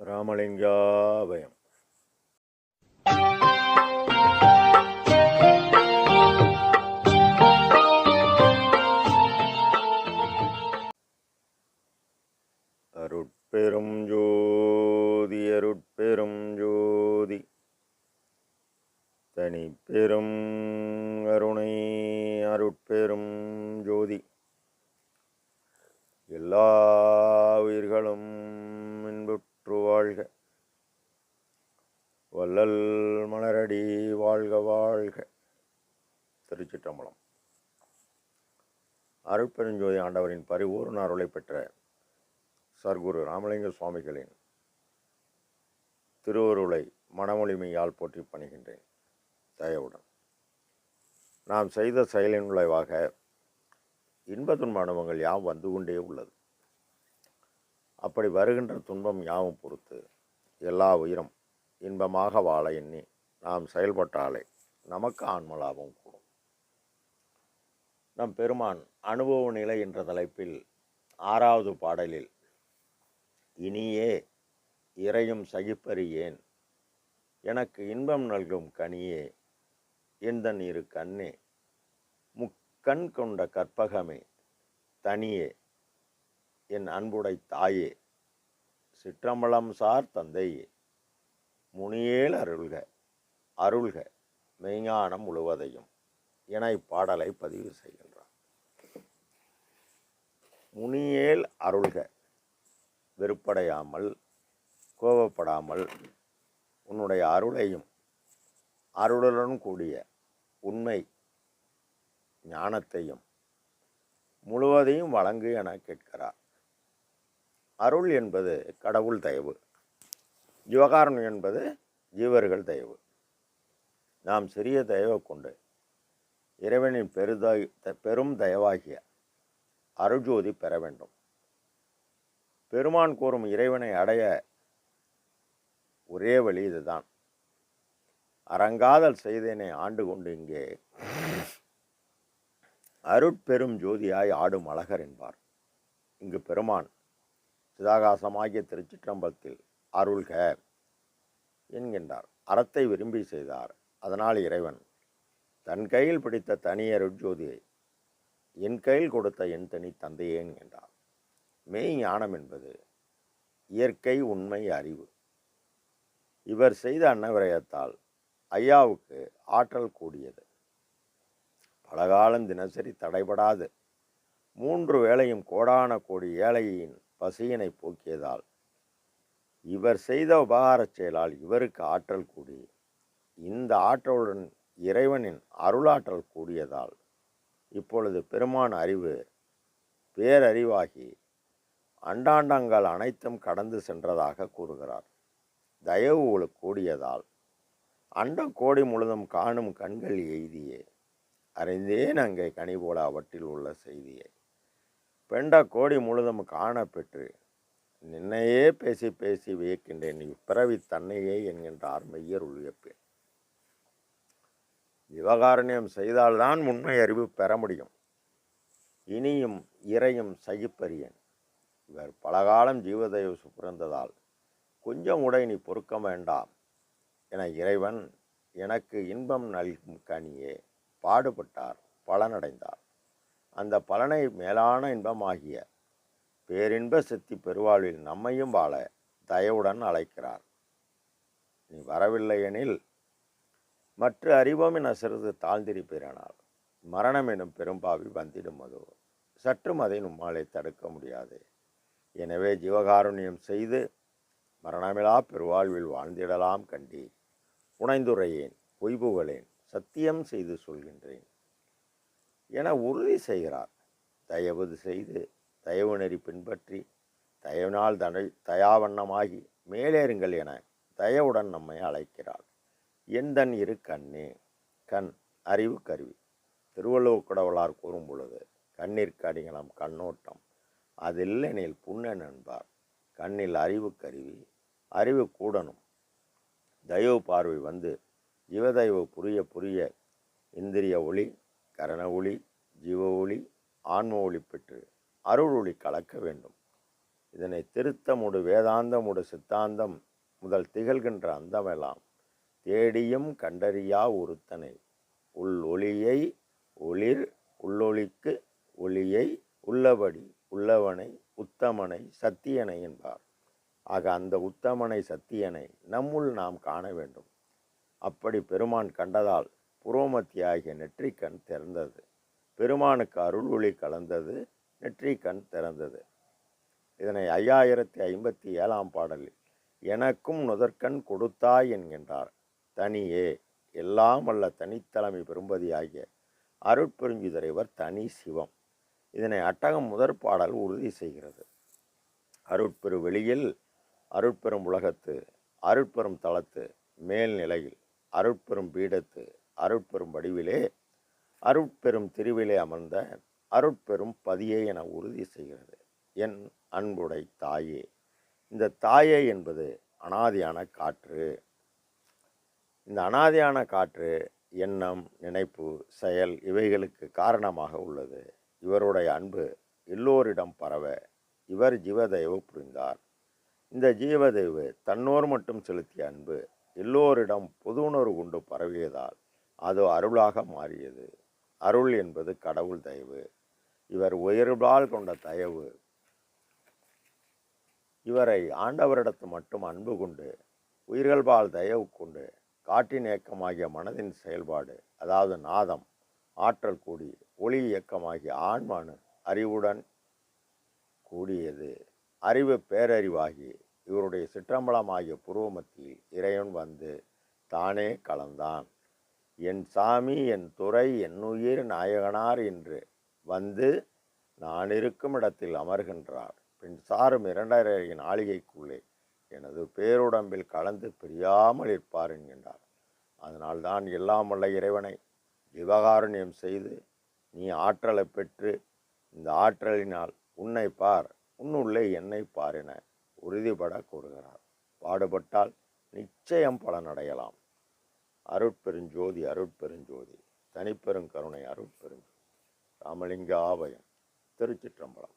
ராமலிங்காபயம். அருட்பெரும் ஜோதி அருட்பெரும் ஜோதி தனிப்பெரும் கருணை அருட்பெரும் ஜோதி. எல்லா உயிர்களும் இன்புற்று வாழ்க, வள்ளல் மலரடி வாழ்க வாழ்க. திருச்சிற்றம்பலம். அருட்பெருஞ்சோதி ஆண்டவரின் பரிபூர்ண அருளை பெற்ற சர்க்குரு ராமலிங்க சுவாமிகளின் திருவருளை மனமொழிமையால் போற்றி பணிகின்றேன் தயவுடன். நாம் செய்த செயலின் விளைவாக இன்ப துன்ப அனுபவங்கள் யாவும் வந்து கொண்டே உள்ளது. அப்படி வருகின்ற துன்பம் யாவும் பொறுத்து எல்லா உயிரும் இன்பமாக வாழ எண்ணி நாம் செயல்பட்டாலே நமக்கு ஆன்மலாபம் கூடும். நம் பெருமான் அனுபவ நிலை என்ற தலைப்பில் 6வது பாடலில் இனியே இறையும் சகிப்பறியேன், எனக்கு இன்பம் நல்கும் கனியே, எந்தன் இரு கண்ணே, முக்கண் கொண்ட கற்பகமே, தனியே, என் அன்புடை தாயே, சிற்றம்பலம் சார் தந்தையே, முனியேல் அருள்க அருள்க மெய்ஞானம் முழுவதையும் என இப்பாடலை பதிவு செய்கின்றார். முனியேல் அருள்க, வெறுப்படையாமல் கோபப்படாமல் உன்னுடைய அருளையும் அருளுடன் கூடிய உண்மை ஞானத்தையும் முழுவதையும் வழங்கு என கேட்கிறார். அருள் என்பது கடவுள் தயவு, ஜீவகாரணம் என்பது ஜீவர்கள் தயவு. நாம் சிறிய தயவை கொண்டு இறைவனின் பெரும் தயவாகிய அருள்ஜோதி பெற வேண்டும். பெருமான் கூறும் இறைவனை அடைய ஒரே வழி இதுதான். அரங்காதல் செய்தேனை ஆண்டு கொண்டு இங்கே அருட்பெரும் ஜோதியாய் ஆடும் அழகர் என்பார். இங்கு பெருமான் சிதாகாசமாகிய திருச்சிற்றம்பலத்தில் அருள்க என்கின்றார். அறத்தை விரும்பி செய்தார். அதனால் இறைவன் தன் கையில் பிடித்த தனி அருட்ஜோதியை என் கையில் கொடுத்த என் தனி தந்தையே என்கின்றார். மெய் ஞானம் என்பது இயற்கை உண்மை அறிவு. இவர் செய்த அன்னவிரயத்தால் ஐயாவுக்கு ஆற்றல் கூடியது. பலகாலம் தினசரி தடைபடாது 3 வேளையும் கோடான கோடி ஏழையின் பசியினை போக்கியதால் இவர் செய்த உபகாரச் செயலால் இவருக்கு ஆற்றல் கூடி, இந்த ஆற்றலுடன் இறைவனின் அருளாற்றல் கூடியதால் இப்பொழுது பெருமான் அறிவு பேரறிவாகி அண்டாண்டங்கள் அனைத்தும் கடந்து சென்றதாக கூறுகிறார். தயவு கூடியதால் அண்டம் கோடி முழுதும் காணும் கண்கள் எய்தியே, அறிந்தேன் அங்கே கனி போல அவற்றில் உள்ள செய்தியை, பெண்ட கோடி முழுதும் காணப்பெற்று நின்னையே பேசி பேசி வியக்கின்றேன், இப்பிறவி தன்னையே என்கின்றார் மெய்யர் உள்வியப்பேன். ஜீவகாருண்யம் செய்தால்தான் உண்மை அறிவு பெற முடியும். இனியும் இறையும் சகிப்பறியேன். இவர் பலகாலம் ஜீவதயவு சுப்பிறந்ததால் கொஞ்சம் உடை நீ பொறுக்க வேண்டாம் என இறைவன் எனக்கு இன்பம் நல்கும் கனியே பாடுபட்டார், பலனடைந்தார். அந்த பலனை மேலான இன்பமாகிய பேரின்ப சித்தி பெருவாழ்வில் நம்மையும் வாழ தயவுடன் அழைக்கிறார். நீ வரவில்லை எனில் மற்ற அறிவோம் என சிறிது தாழ்ந்திருப்பீரானால் மரணம் எனும் பெரும்பாவி வந்திடும். அதோ சற்றும் அதை நம்மாலே தடுக்க முடியாது. எனவே ஜீவகாருண்யம் செய்து மரணமிலா பெருவாழ்வில் வாழ்ந்திடலாம் கண்டி. உணைந்துரையேன், பொய்புகளேன், சத்தியம் செய்து சொல்கின்றேன் என உறுதி செய்கிறார். தயவு செய்து தயவு நெறி பின்பற்றி தயவினால் தயாவண்ணமாகி மேலேறுங்கள் என தயவுடன் நம்மை அழைக்கிறார். எந்தன் இரு கண்ணே, கண் அறிவு கருவி. திருவள்ளுவர் கடவுளார் கூறும் பொழுது கண்ணிற்கு அடிகளம் கண்ணோட்டம், அதில்லெனில் புண்ணன் என்பார். கண்ணில் அறிவு கருவி, அறிவு கூடணும். தயவு பார்வை வந்து ஜீவதயவு புரிய புரிய இந்திரிய ஒளி, கரண ஒளி, ஜீவ ஒளி, ஆன்ம ஒளி பெற்று அருள் ஒளி கலக்க வேண்டும். இதனை திருத்தமுடு வேதாந்தமுடு சித்தாந்தம் முதல் திகழ்கின்ற அந்தமெல்லாம் தேடியும் கண்டறியா ஒருத்தனை உள் ஒளியை ஒளிர் உள்ளொளிக்கு ஒளியை உள்ளபடி உள்ளவனை உத்தமனை சத்தியனை என்பார். ஆக அந்த உத்தமனை சத்தியனை நம்முள் நாம் காண வேண்டும். அப்படி பெருமான் கண்டதால் புரோமத்தியாகிய நெற்றிக்கண் திறந்தது. பெருமானுக்கு அருள் ஒளி கலந்தது, நெற்றிக்கண் திறந்தது. இதனை 5057 பாடலில் எனக்கும் நுதற்கண் கொடுத்தாய் என்கின்றார். தனியே எல்லாம் வல்ல தனித்தலைமை பெரும்பதியாகிய அருட்பெருஞ்சுதரைவர் தனி சிவம். இதனை அட்டகம் முதற் பாடல் உறுதி செய்கிறது. அருட்பெரு வெளியில் அருட்பெரும் உலகத்து அருட்பெரும் தளத்து மேல்நிலையில் அருட்பெரும் பீடத்து அருட்பெரும் வடிவிலே அருட்பெரும் திருவிலே அமர்ந்த அருட்பெரும் பதியே என உறுதி செய்கிறது. என் அன்புடை தாயே. இந்த தாயே என்பது அனாதியான காற்று. இந்த அனாதியான காற்று எண்ணம், நினைப்பு, செயல் இவைகளுக்கு காரணமாக உள்ளது. இவருடைய அன்பு எல்லோரிடம் பரவ இவர் ஜீவதயவு புரிந்தார். இந்த ஜீவதயவு தன்னோர் மட்டும் செலுத்திய அன்பு எல்லோரிடம் பொது உணர்வு கொண்டு பரவியதால் அது அருளாக மாறியது. அருள் என்பது கடவுள் தயவு. இவர் உயர்வால் கொண்ட தயவு இவரை ஆண்டவரிடத்து மட்டும் அன்பு கொண்டு உயிர்கள்பால் தயவு கொண்டு காற்றின் இயக்கமாகிய மனதின் செயல்பாடு, அதாவது நாதம், ஆற்றல் கூடி ஒளி இயக்கமாகிய ஆன்மானு அறிவுடன் கூடியது. அறிவு பேரறிவாகி இவருடைய சிற்றம்பலமாகிய புருவமத்தியில் இறைவன் வந்து தானே கலந்தான். என் சாமி, என் துறை, என்னுயிர் நாயகனார் என்று வந்து நான் இருக்கும் இடத்தில் அமர்கின்றார். பின் சாரும் 2000 நாளிகைக்குள்ளே எனது பேருடம்பில் கலந்து பிரியாமல் இருப்பார் என்கின்றார். அதனால்தான் எல்லாம் வல்ல இறைவனை ஜீவகாருண்யம் செய்து நீ ஆற்றலை பெற்று இந்த ஆற்றலினால் உன்னை பார், உன்னுள்ளே என்னை பார் என உறுதிபட கூறுகிறார். பாடுபட்டால் நிச்சயம் பலனடையலாம். அருட்பெருஞ்சோதி அருட்பெருஞ்சோதி தனிப்பெருங்கருணை அருட்பெருஞ்சோதி. ராமலிங்க ஆபயம். திருச்சிற்றம்பலம்.